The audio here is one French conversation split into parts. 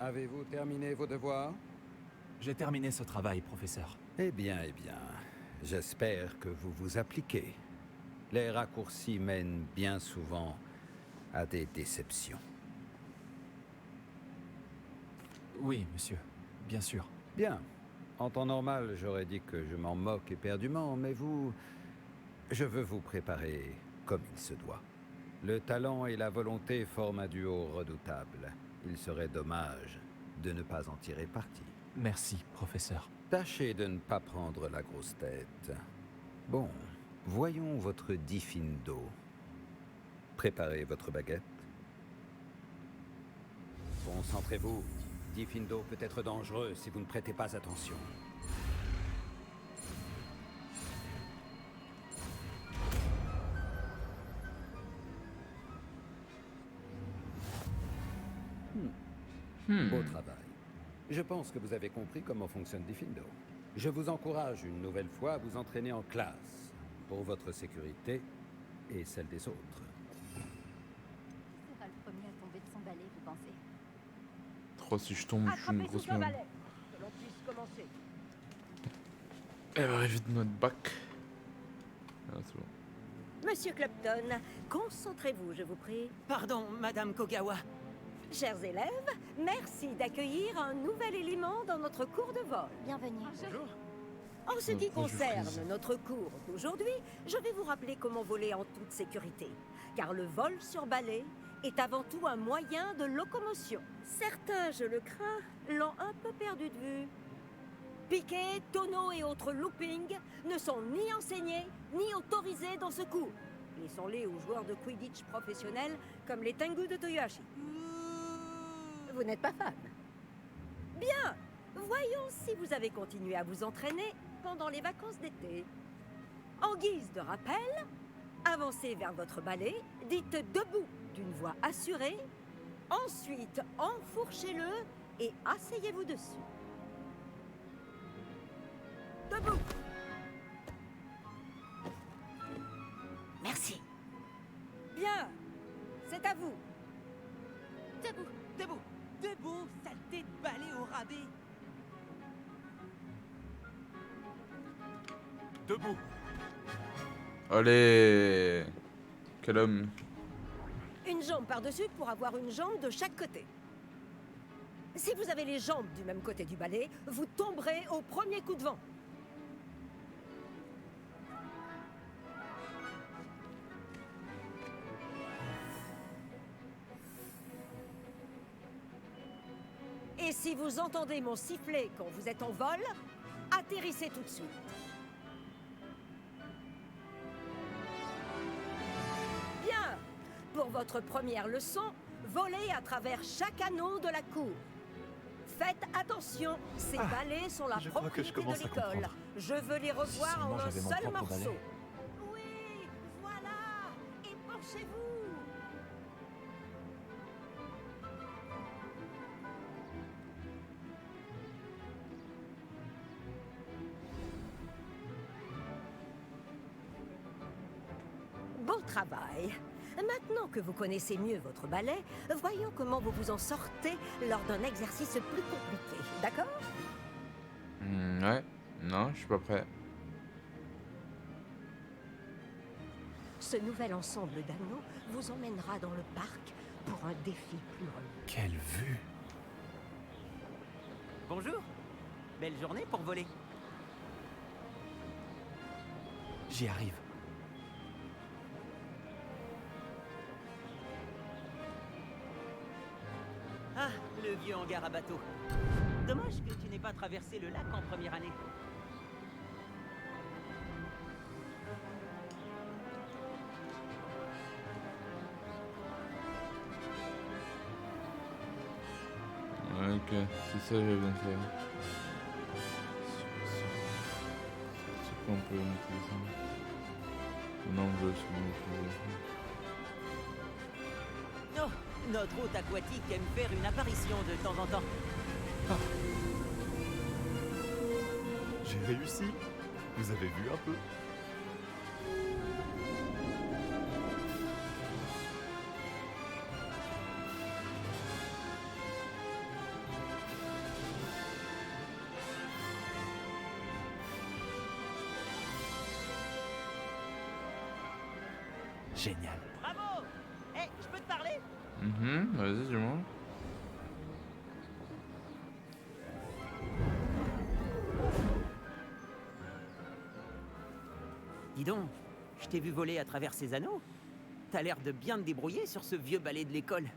Avez-vous terminé vos devoirs? J'ai terminé ce travail, professeur. Eh bien, j'espère que vous vous appliquez. Les raccourcis mènent bien souvent à des déceptions. Oui, monsieur. Bien sûr. Bien. En temps normal, j'aurais dit que je m'en moque éperdument, mais je veux vous préparer comme il se doit. Le talent et la volonté forment un duo redoutable. Il serait dommage de ne pas en tirer parti. Merci, professeur. Tâchez de ne pas prendre la grosse tête. Bon, voyons votre Diffindo. Préparez votre baguette. Concentrez-vous. Diffindo peut être dangereux si vous ne prêtez pas attention. Beau travail. Je pense que vous avez compris comment fonctionne Diffindo. Je vous encourage une nouvelle fois à vous entraîner en classe, pour votre sécurité et celle des autres. Qui sera le premier à tomber de son balai, vous pensez? Trop si je tombe, je suis une grosse merde. Que l'on puisse commencer. Elle va arriver de notre bac. Ah, c'est bon. Monsieur Clapton, concentrez-vous, je vous prie. Pardon, Madame Kogawa. Chers élèves, merci d'accueillir un nouvel élément dans notre cours de vol. Bienvenue. En ce qui Bonjour, concerne Frise. notre cours d'aujourd'hui, je vais vous rappeler comment voler en toute sécurité. Car le vol sur balai est avant tout un moyen de locomotion. Certains, je le crains, l'ont un peu perdu de vue. Piquet, tonneaux et autres loopings ne sont ni enseignés ni autorisés dans ce cours. Laissons-les aux joueurs de Quidditch professionnels comme les Tengu de Toyohashi. Vous n'êtes pas fan? Bien. Voyons si vous avez continué à vous entraîner pendant les vacances d'été. En guise de rappel, avancez vers votre balai, dites debout d'une voix assurée, ensuite enfourchez-le et asseyez-vous dessus. Debout. Merci. Bien. C'est à vous. Debout. Debout. Debout, saleté de balai au rabais. Debout. Allez. Quel homme. Une jambe par-dessus pour avoir une jambe de chaque côté. Si vous avez les jambes du même côté du balai, vous tomberez au premier coup de vent. Et si vous entendez mon sifflet quand vous êtes en vol, atterrissez tout de suite. Bien. Pour votre première leçon, volez à travers chaque anneau de la cour. Faites attention, ces balais sont la je crois que je propriété de commence à l'école. comprendre. Je veux les revoir seulement en un j'avais mon seul propre morceau. balai. Oui, voilà. Épanchez-vous. Bon travail. Maintenant que vous connaissez mieux votre balai, voyons comment vous vous en sortez lors d'un exercice plus compliqué. D'accord? Ouais. Non, je suis pas prêt. Ce nouvel ensemble d'anneaux vous emmènera dans le parc pour un défi plus relevé. Quelle vue. Bonjour. Belle journée pour voler. J'y arrive. Ah, le vieux hangar à bateau. Dommage que tu n'aies pas traversé le lac en première année. Ouais, ok, c'est ça que j'avais besoin de faire. C'est quoi on peut mettre ça? Non, je veux Oh, notre hôte aquatique aime faire une apparition de temps en temps. J'ai réussi. Vous avez vu un peu? Génial. Bravo. Eh, je peux te parler? Vas-y, dis-moi. Dis donc, je t'ai vu voler à travers ces anneaux. T'as l'air de bien te débrouiller sur ce vieux balai de l'école.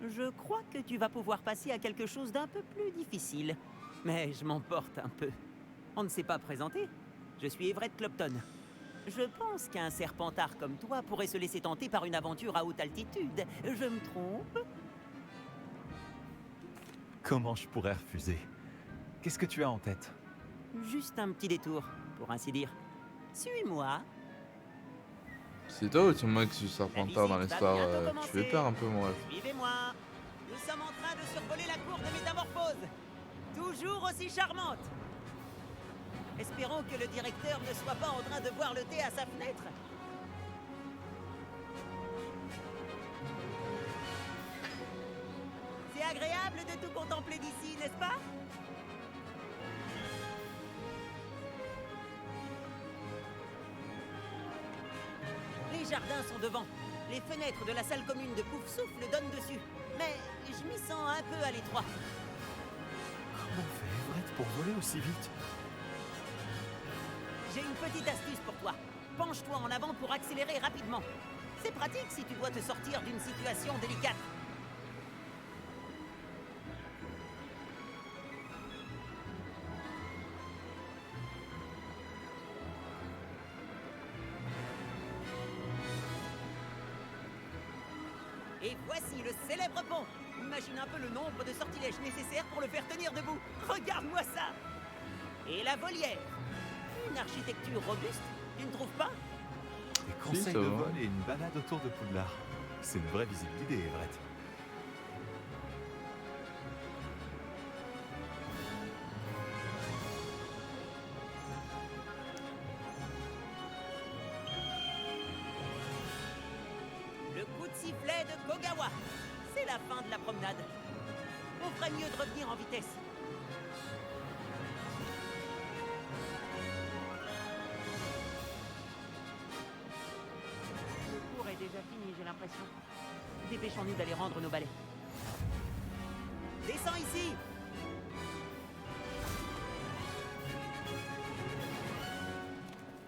Je crois que tu vas pouvoir passer à quelque chose d'un peu plus difficile. Mais je m'emporte un peu. On ne s'est pas présenté. Je suis Everett Clopton. Je pense qu'un serpentard comme toi pourrait se laisser tenter par une aventure à haute altitude. Je me trompe? Comment je pourrais refuser? Qu'est-ce que tu as en tête? Juste un petit détour, pour ainsi dire. Suis-moi. C'est toi ou tu me que du serpentard dans l'histoire? Tu fais peur un peu, mon rêve. Suivez-moi. Nous sommes en train de survoler la cour de métamorphose. Toujours aussi charmante. Espérons que le directeur ne soit pas en train de boire le thé à sa fenêtre. C'est agréable de tout contempler d'ici, n'est-ce pas? Les jardins sont devant. Les fenêtres de la salle commune de Pouf-Souffle donnent dessus. Mais je m'y sens un peu à l'étroit. Comment fait Everett pour voler aussi vite? J'ai une petite astuce pour toi. Penche-toi en avant pour accélérer rapidement. C'est pratique si tu dois te sortir d'une situation délicate. Et voici le célèbre pont. Imagine un peu le nombre de sortilèges nécessaires pour le faire tenir debout. Regarde-moi ça. Et la volière. Une architecture robuste, tu ne trouves pas? Des conseils ça de va. vol et une balade autour de Poudlard. C'est une vraie visite guidée, Everett. Le coup de sifflet de Kogawa. C'est la fin de la promenade. On ferait mieux de revenir en vitesse. Le cours est déjà fini, j'ai l'impression. Dépêchons-nous d'aller rendre nos balais. Descends ici!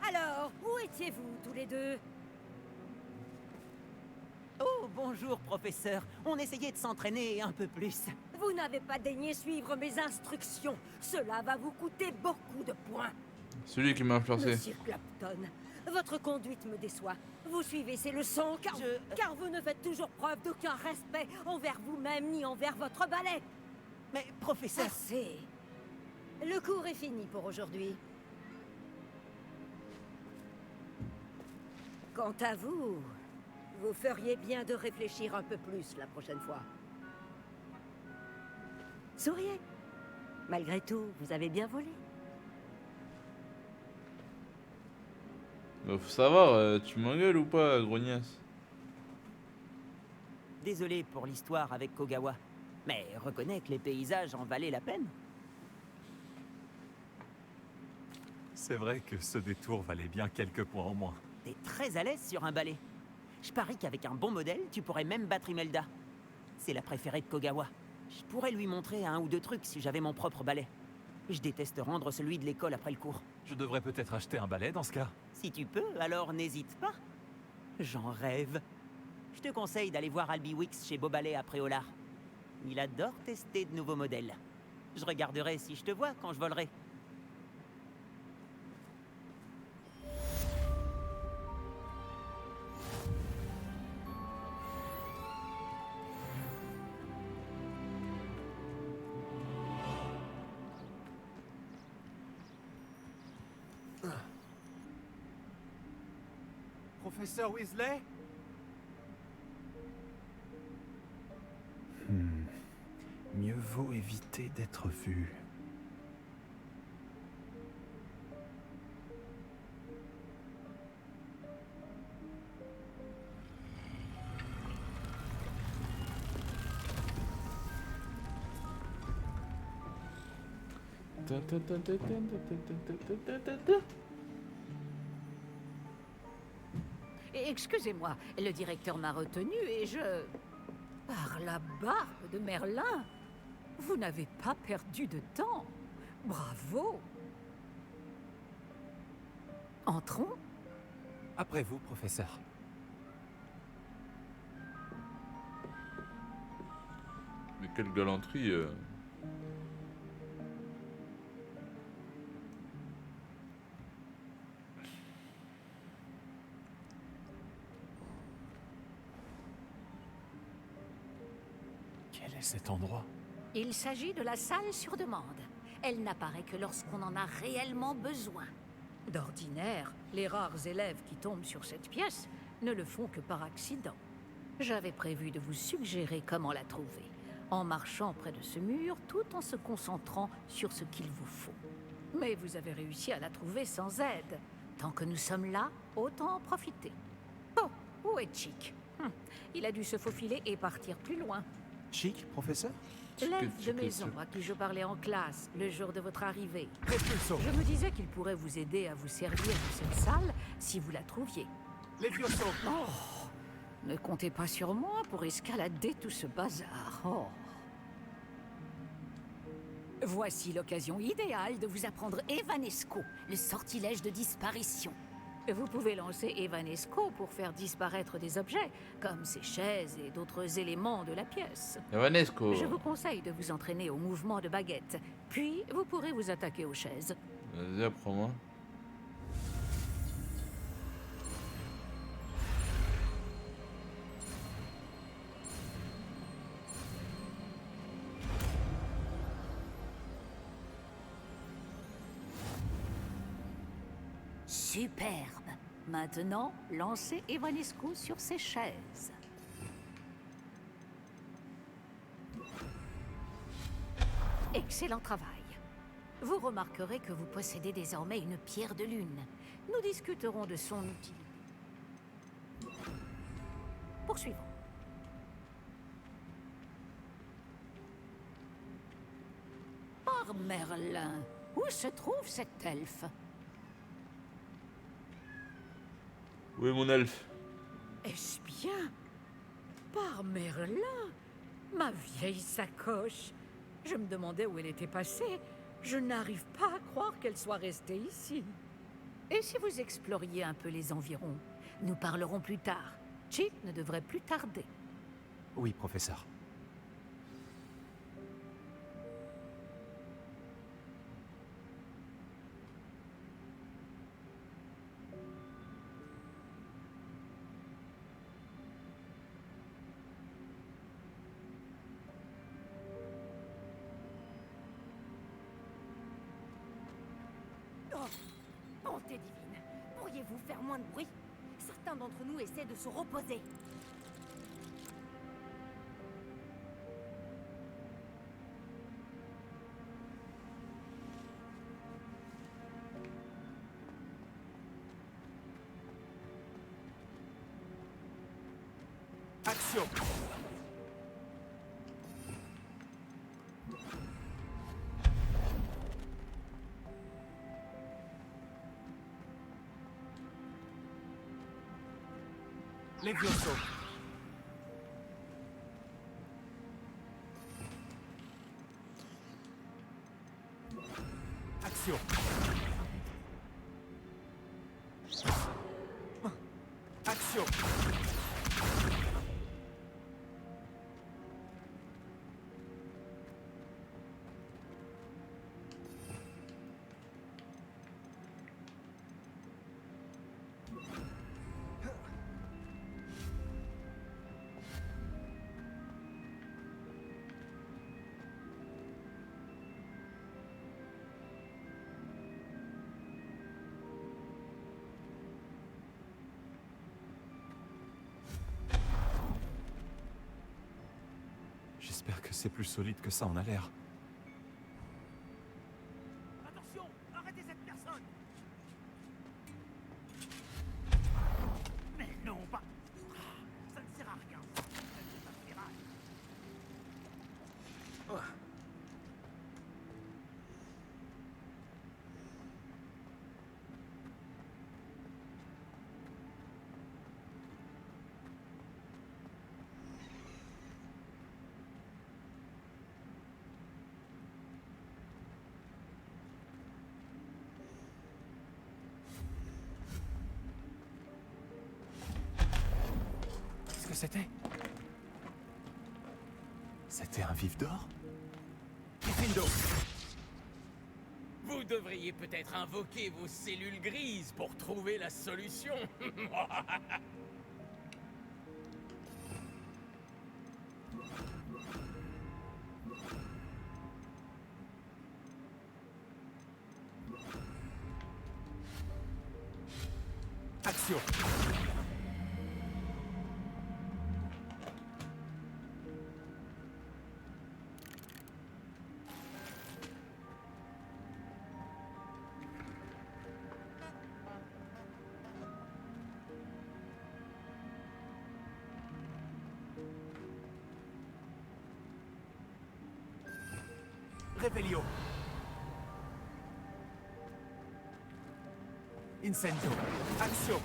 Alors, où étiez-vous tous les deux? Oh, bonjour, professeur. On essayait de s'entraîner un peu plus. Vous n'avez pas daigné suivre mes instructions. Cela va vous coûter beaucoup de points. Celui qui m'a influencé. Monsieur Clapton, votre conduite me déçoit. Vous suivez ces leçons car vous ne faites toujours preuve d'aucun respect envers vous-même ni envers votre balai. Mais, professeur... Assez. Le cours est fini pour aujourd'hui. Quant à vous, vous feriez bien de réfléchir un peu plus la prochaine fois. Souriez. Malgré tout, vous avez bien volé. Bah, faut savoir, tu m'engueules ou pas, grognasse? Désolé pour l'histoire avec Kogawa, mais reconnais que les paysages en valaient la peine. C'est vrai que ce détour valait bien quelques points en moins. T'es très à l'aise sur un balai. Je parie qu'avec un bon modèle, tu pourrais même battre Imelda. C'est la préférée de Kogawa. Je pourrais lui montrer un ou deux trucs si j'avais mon propre balai. Je déteste rendre celui de l'école après le cours. Je devrais peut-être acheter un balai dans ce cas. Si tu peux, alors n'hésite pas. J'en rêve. Je te conseille d'aller voir Albie Wicks chez Beaubalais à Préolard. Il adore tester de nouveaux modèles. Je regarderai si je te vois quand je volerai. Professeur Weasley? Mieux vaut éviter d'être vu. Excusez-moi, le directeur m'a retenu et je... Par la barbe de Merlin, vous n'avez pas perdu de temps. Bravo. Entrons. Après vous, professeur. Mais quelle galanterie. Quel est cet endroit? Il s'agit de la salle sur demande. Elle n'apparaît que lorsqu'on en a réellement besoin. D'ordinaire, les rares élèves qui tombent sur cette pièce ne le font que par accident. J'avais prévu de vous suggérer comment la trouver, en marchant près de ce mur tout en se concentrant sur ce qu'il vous faut. Mais vous avez réussi à la trouver sans aide. Tant que nous sommes là, autant en profiter. Oh, où est Chick? Il a dû se faufiler et partir plus loin. Chic, professeur? L'élève de Chick, maison à qui je parlais en classe le jour de votre arrivée. Levioso! Je me disais qu'il pourrait vous aider à vous servir de cette salle si vous la trouviez. Levioso! Oh, ne comptez pas sur moi pour escalader tout ce bazar. Oh. Voici l'occasion idéale de vous apprendre Evanesco, le sortilège de disparition. Vous pouvez lancer Evanesco pour faire disparaître des objets, comme ces chaises et d'autres éléments de la pièce. Evanesco. Je vous conseille de vous entraîner au mouvement de baguette, puis vous pourrez vous attaquer aux chaises. Vas-y, apprends-moi. Superbe. Maintenant, lancez Evanesco sur ces chaises. Excellent travail. Vous remarquerez que vous possédez désormais une pierre de lune. Nous discuterons de son utilité. Poursuivons. Par Merlin, où se trouve cet elfe? Où est mon elfe? Est-ce bien? Par Merlin? Ma vieille sacoche. Je me demandais où elle était passée. Je n'arrive pas à croire qu'elle soit restée ici. Et si vous exploriez un peu les environs? Nous parlerons plus tard. Chick ne devrait plus tarder. Oui, professeur. Bonté divine, pourriez-vous faire moins de bruit? Certains d'entre nous essaient de se reposer. Action! Levioso! Action! Action! J'espère que c'est plus solide que ça en a l'air. Attention, arrêtez cette personne. Mais non, pas... Ça ne sert à rien. Ça ne pas ferraille. c'était? C'était un vif d'or? Gryffindor. Vous devriez peut-être invoquer vos cellules grises pour trouver la solution. Action. Revelio. Incendio. Action.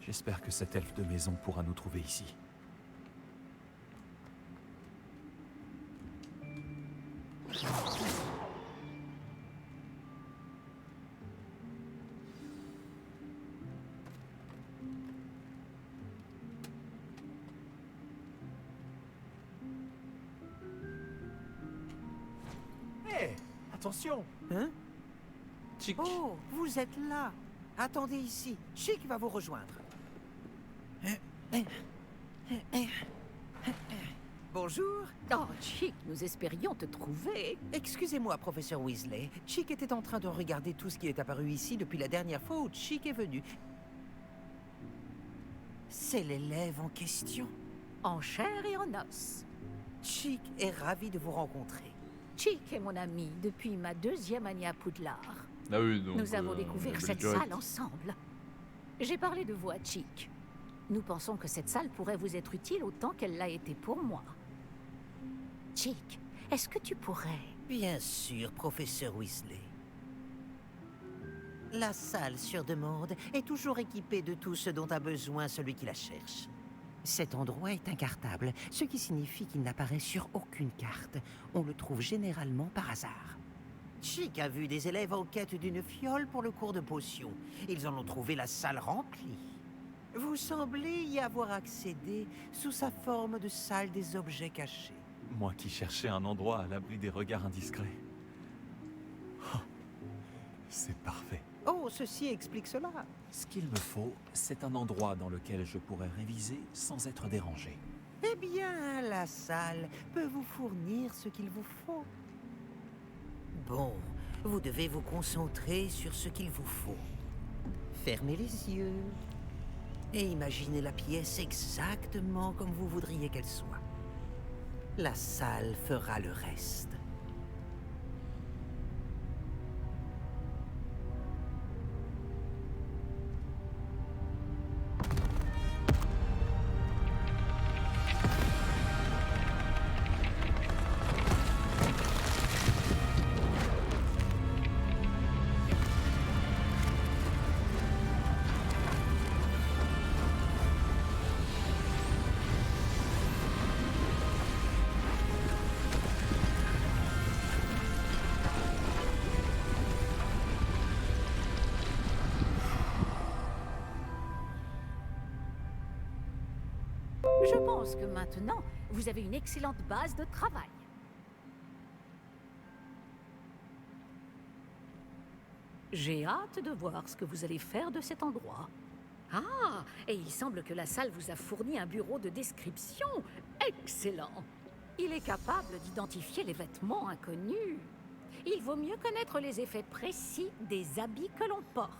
J'espère que cet elfe de maison pourra nous trouver ici. Hé, attention. Hein? Chic. Oh, vous êtes là. Attendez ici. Chic va vous rejoindre. Bonjour. Oh, Chic, nous espérions te trouver. Excusez-moi, professeur Weasley. Chic était en train de regarder tout ce qui est apparu ici depuis la dernière fois où Chic est venu. C'est l'élève en question. En chair et en os. Chic est ravi de vous rencontrer. Chic est mon ami depuis ma 2e année à Poudlard. Ah oui, donc. Nous avons on découvert avait cette direct. salle ensemble. J'ai parlé de vous à Chic. Nous pensons que cette salle pourrait vous être utile autant qu'elle l'a été pour moi. Chic, est-ce que tu pourrais... Bien sûr, professeur Weasley. La salle sur demande est toujours équipée de tout ce dont a besoin celui qui la cherche. Cet endroit est incartable, ce qui signifie qu'il n'apparaît sur aucune carte. On le trouve généralement par hasard. Chic a vu des élèves en quête d'une fiole pour le cours de potions. Ils en ont trouvé la salle remplie. Vous semblez y avoir accédé sous sa forme de salle des objets cachés. Moi qui cherchais un endroit à l'abri des regards indiscrets. Oh, c'est parfait. Oh, ceci explique cela. Ce qu'il me faut, c'est un endroit dans lequel je pourrais réviser sans être dérangé. Eh bien, la salle peut vous fournir ce qu'il vous faut. Bon, vous devez vous concentrer sur ce qu'il vous faut. Fermez les yeux et imaginez la pièce exactement comme vous voudriez qu'elle soit. La salle fera le reste. Je pense que maintenant, vous avez une excellente base de travail. J'ai hâte de voir ce que vous allez faire de cet endroit. Ah, et il semble que la salle vous a fourni un bureau de description. Excellent. Il est capable d'identifier les vêtements inconnus. Il vaut mieux connaître les effets précis des habits que l'on porte.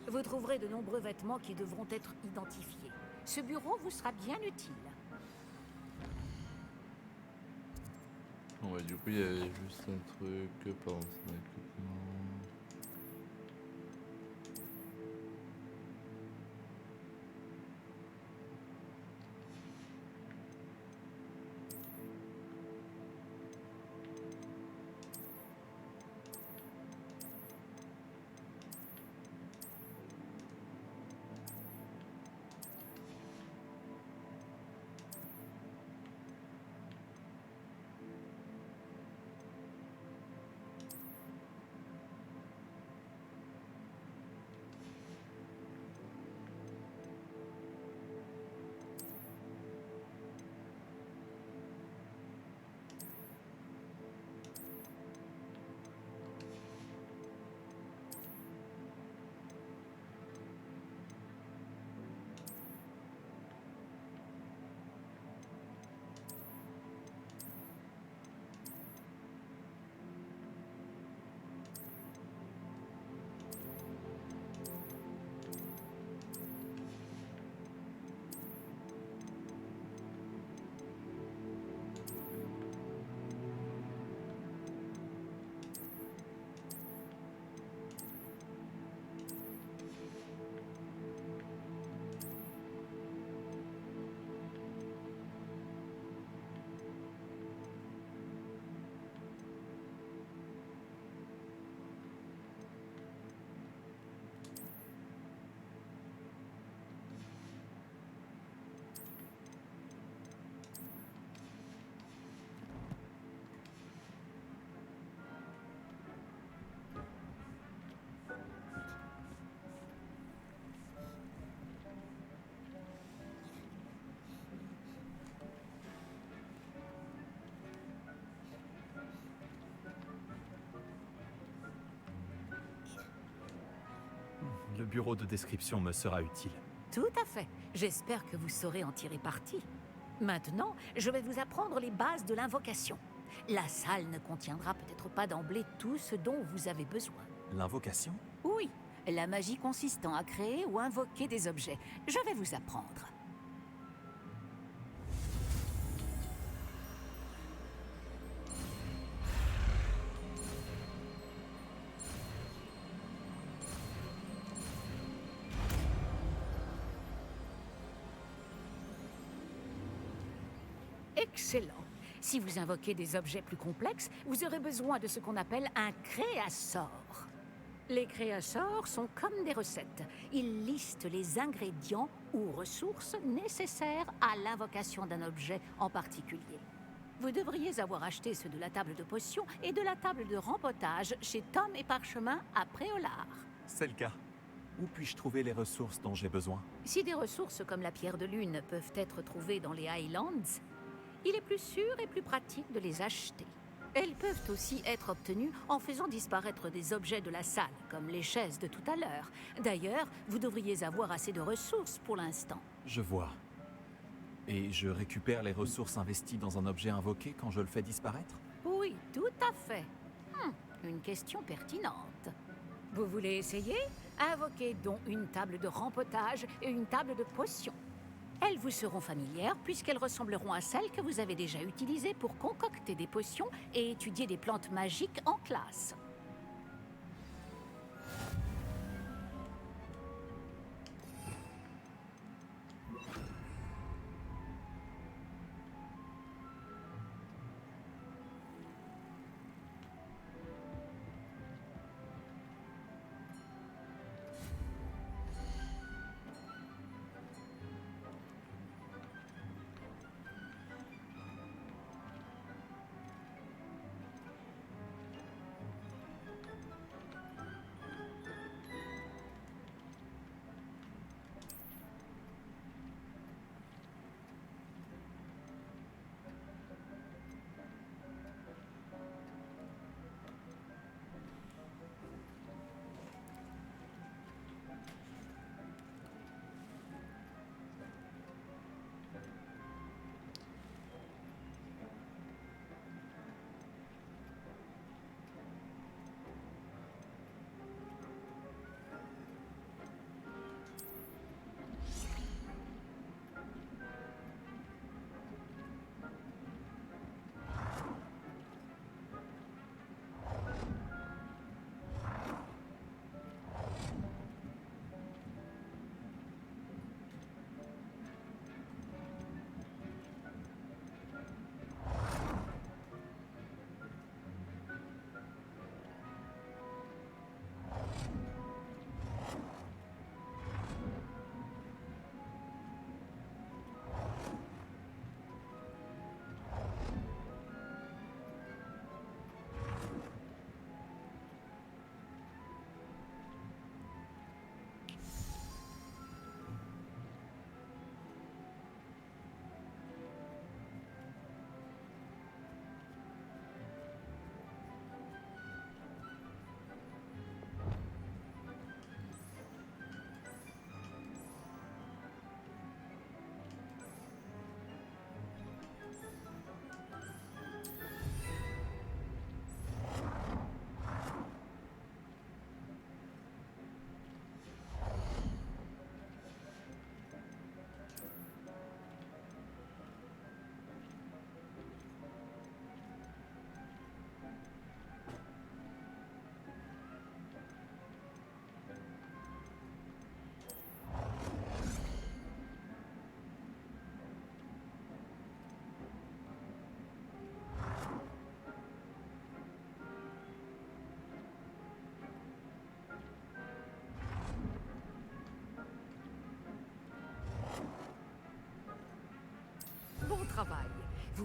Vous trouverez de nombreux vêtements qui devront être identifiés. Ce bureau vous sera bien utile. Ouais, du coup, il y avait juste un truc. Pardon, c'est un équipement. Le bureau de description me sera utile. Tout à fait. J'espère que vous saurez en tirer parti. Maintenant, je vais vous apprendre les bases de l'invocation. La salle ne contiendra peut-être pas d'emblée tout ce dont vous avez besoin. L'invocation? Oui, la magie consistant à créer ou invoquer des objets. Je vais vous apprendre. Excellent. Si vous invoquez des objets plus complexes, vous aurez besoin de ce qu'on appelle un créasort. Les créasors sont comme des recettes. Ils listent les ingrédients ou ressources nécessaires à l'invocation d'un objet en particulier. Vous devriez avoir acheté ceux de la table de potions et de la table de rempotage chez Tom et Parchemin à Préolard. C'est le cas. Où puis-je trouver les ressources dont j'ai besoin? Si des ressources comme la pierre de lune peuvent être trouvées dans les Highlands, il est plus sûr et plus pratique de les acheter. Elles peuvent aussi être obtenues en faisant disparaître des objets de la salle, comme les chaises de tout à l'heure. D'ailleurs, vous devriez avoir assez de ressources pour l'instant. Je vois. Et je récupère les ressources investies dans un objet invoqué quand je le fais disparaître? Oui, tout à fait. Une question pertinente. Vous voulez essayer? Invoquez donc une table de rempotage et une table de potions. Elles vous seront familières puisqu'elles ressembleront à celles que vous avez déjà utilisées pour concocter des potions et étudier des plantes magiques en classe.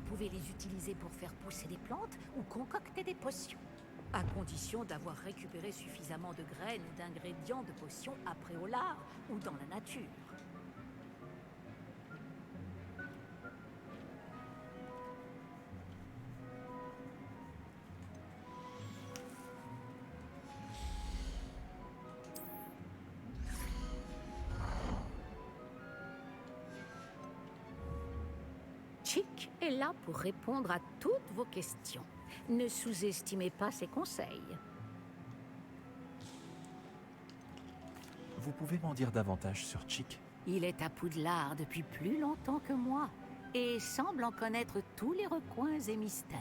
pouvez les utiliser pour faire pousser des plantes ou concocter des potions. À condition d'avoir récupéré suffisamment de graines ou d'ingrédients de potions après au lard ou dans la nature. Chick est là pour répondre à toutes vos questions. Ne sous-estimez pas ses conseils. Vous pouvez m'en dire davantage sur Chick? Il est à Poudlard depuis plus longtemps que moi et semble en connaître tous les recoins et mystères.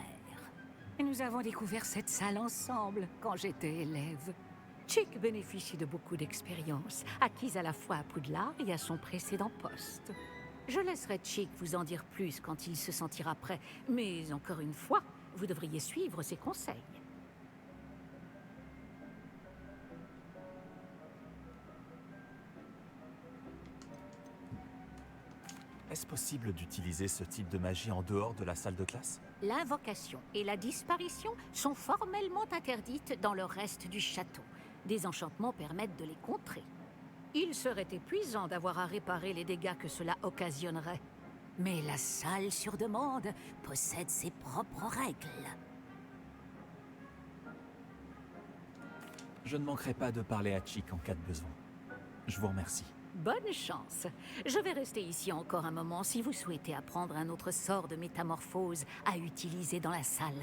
Nous avons découvert cette salle ensemble quand j'étais élève. Chick bénéficie de beaucoup d'expérience, acquise à la fois à Poudlard et à son précédent poste. Je laisserai Chick vous en dire plus quand il se sentira prêt, mais encore une fois, vous devriez suivre ses conseils. Est-ce possible d'utiliser ce type de magie en dehors de la salle de classe? L'invocation et la disparition sont formellement interdites dans le reste du château. Des enchantements permettent de les contrer. Il serait épuisant d'avoir à réparer les dégâts que cela occasionnerait. Mais la salle sur demande possède ses propres règles. Je ne manquerai pas de parler à Chick en cas de besoin. Je vous remercie. Bonne chance. Je vais rester ici encore un moment si vous souhaitez apprendre un autre sort de métamorphose à utiliser dans la salle.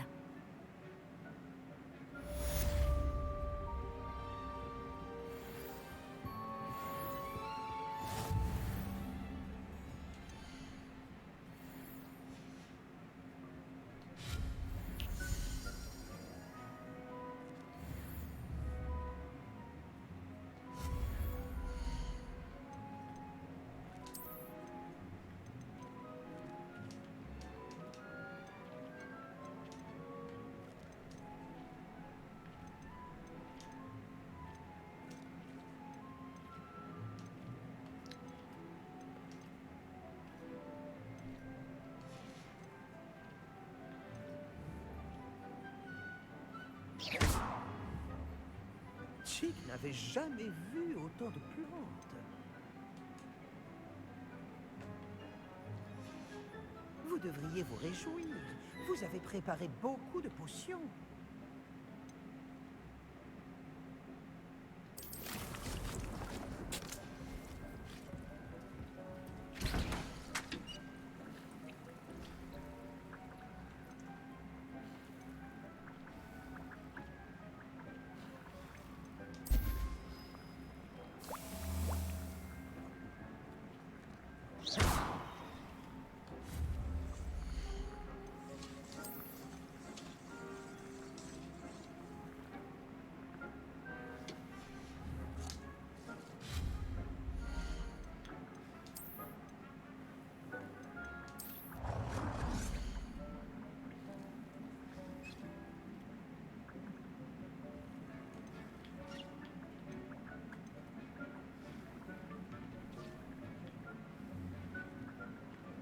Chick n'avait jamais vu autant de plantes. Vous devriez vous réjouir. Vous avez préparé beaucoup de potions.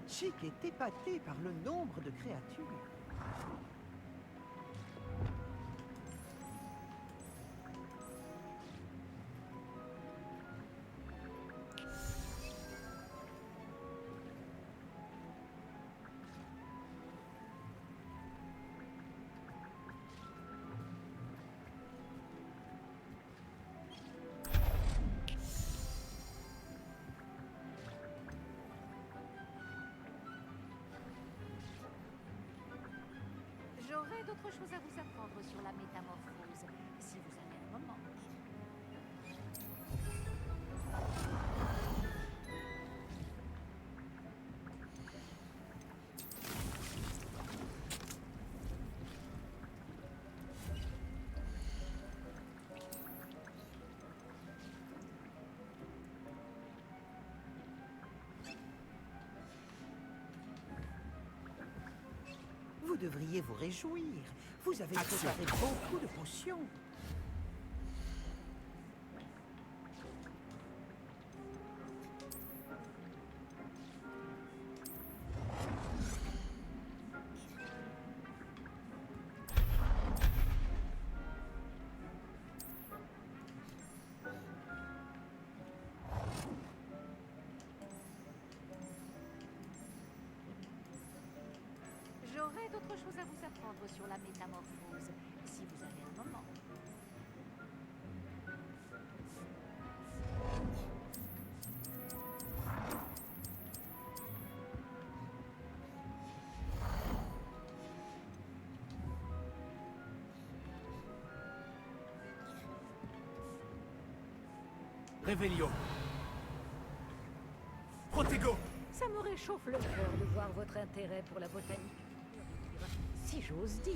Chick est épaté par le nombre de créatures. J'aurais d'autres choses à vous apprendre sur la métamorphose, si vous avez un moment. Vous devriez vous réjouir. Vous avez préparé beaucoup de potions. J'aurais d'autres choses à vous apprendre sur la métamorphose, si vous avez un moment. Revelio. Protego. Ça me réchauffe le cœur de voir votre intérêt pour la botanique, si j'ose dire.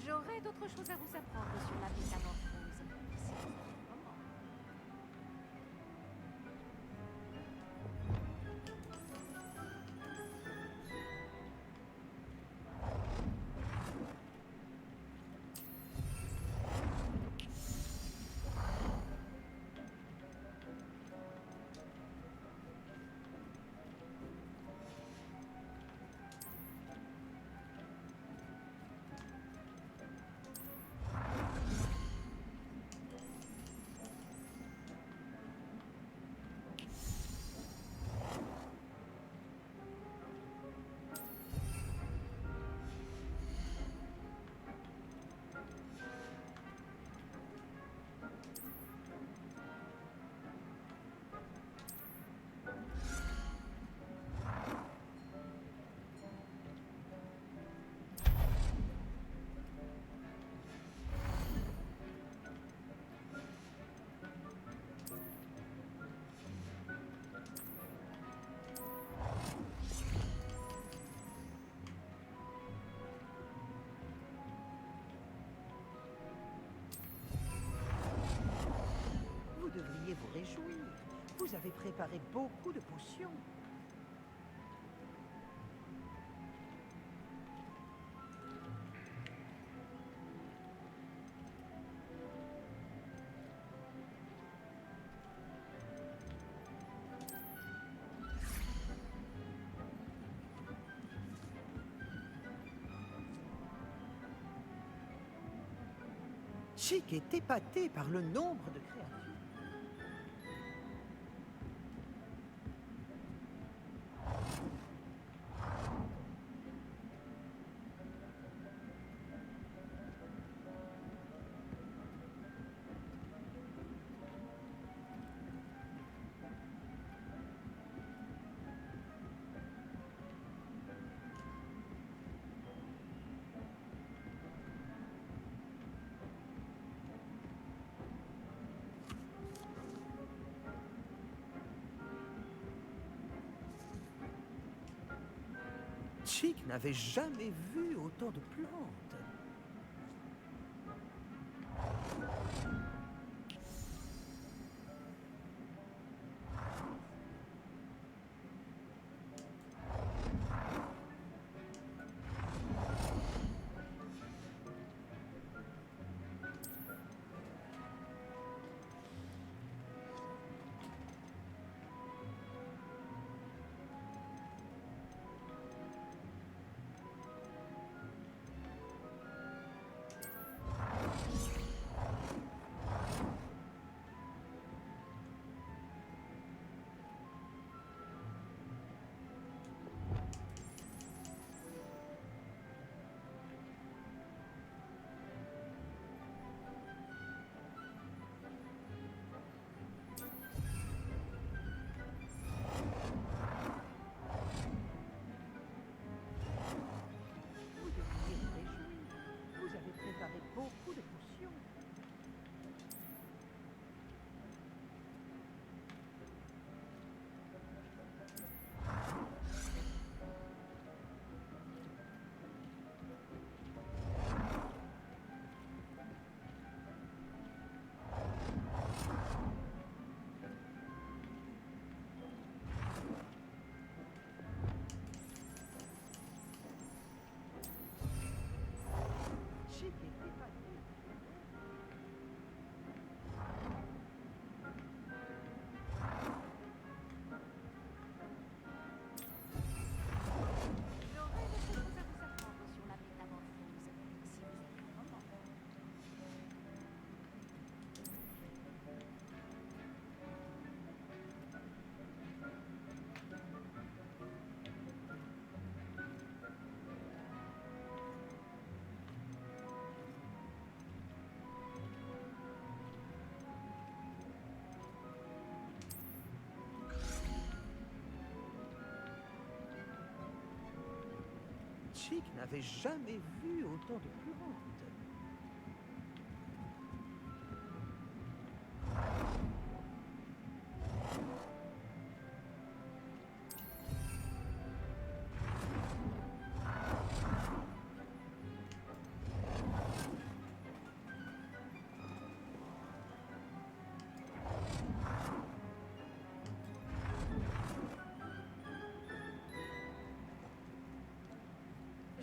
J'aurais d'autres choses à vous apprendre sur la métamorphose, si vous avez un moment. Vous devriez vous réjouir. Vous avez préparé beaucoup de potions. Chic est épaté par le nombre de créatures. Chic n'avait jamais vu autant de plantes. Chic n'avait jamais vu autant de plantes.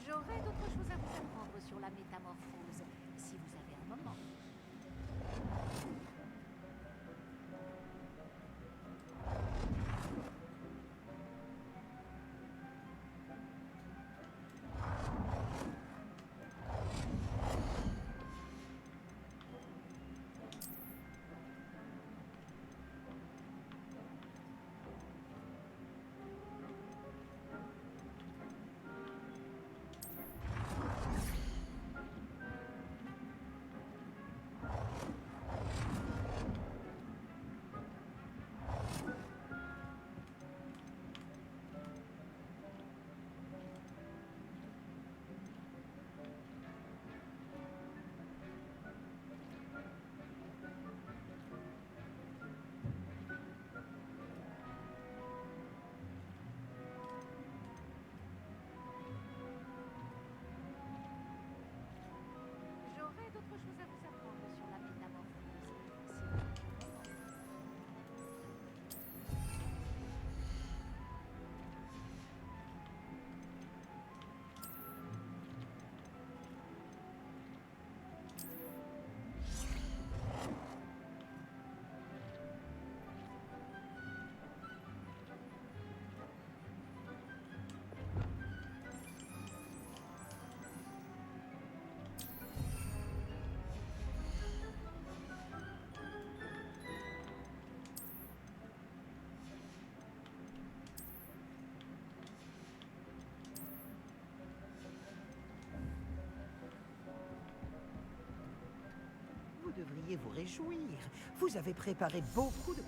J'aurais d'autres choses à vous apprendre sur la métamorphose, si vous avez un moment. J'aurais d'autres choses à vous apprendre sur la métamorphose, si vous avez un moment. Vous devriez vous réjouir. Vous avez préparé beaucoup de...